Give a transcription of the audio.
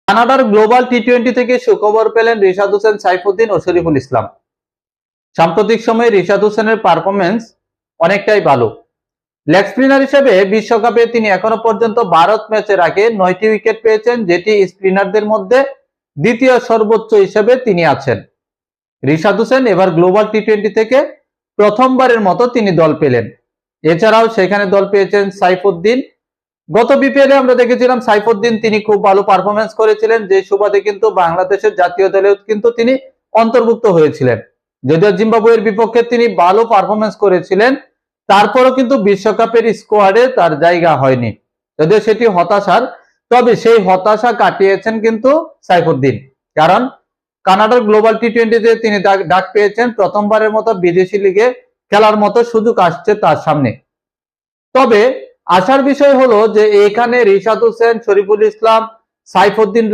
কানাডার গ্লোবাল টি-20 থেকে সুখবর পেলেন রিশাদ হোসেন, সাইফুদ্দিন ও শরীফুল ইসলাম। সাম্প্রতিক সময়ে রিশাদ হোসেনের পারফরমেন্স অনেকটাই ভালো। লেগ স্পিনার হিসেবে বিশ্বকাপে তিনি এখনো পর্যন্ত ভারত ম্যাচের আগে 9টি উইকেট পেয়েছেন, যেটি স্পিনারদের মধ্যে দ্বিতীয় সর্বোচ্চ হিসেবে তিনি আছেন। রিশাদ হোসেন এবার গ্লোবাল টি-20 থেকে প্রথমবারের মতো তিনি দল পেলেন। এছাড়াও সেখানে দল পেয়েছেন সাইফুদ্দিন। গত বিপিএলে আমরা দেখেছিলাম সাইফুদ্দিন তিনি খুব ভালো পারফরমেন্স করেছিলেন, যে সুবাদে কিন্তু বাংলাদেশের জাতীয় দলেও কিন্তু তিনি অন্তর্ভুক্ত হয়েছিলেন। যদিও জিম্বাবুয়ের বিপক্ষে তিনি ভালো পারফরমেন্স করেছিলেন, তারপরও কিন্তু বিশ্বকাপের স্কোয়াডে তার জায়গা হয়নি, যদিও সেটি হতাশার। তবে সেই হতাশা কাটিয়েছেন কিন্তু সাইফুদ্দিন, কারণ কানাডার গ্লোবাল টি-20-তে তিনি ডাক পেয়েছেন। প্রথমবারের মতো বিদেশি লিগে খেলার মতো সুযোগ আসছে তার সামনে। তবে আশার বিষয় হলো যে এখানে রিশাদ হোসেন, শরীফুল ইসলাম, সাইফুদ্দিন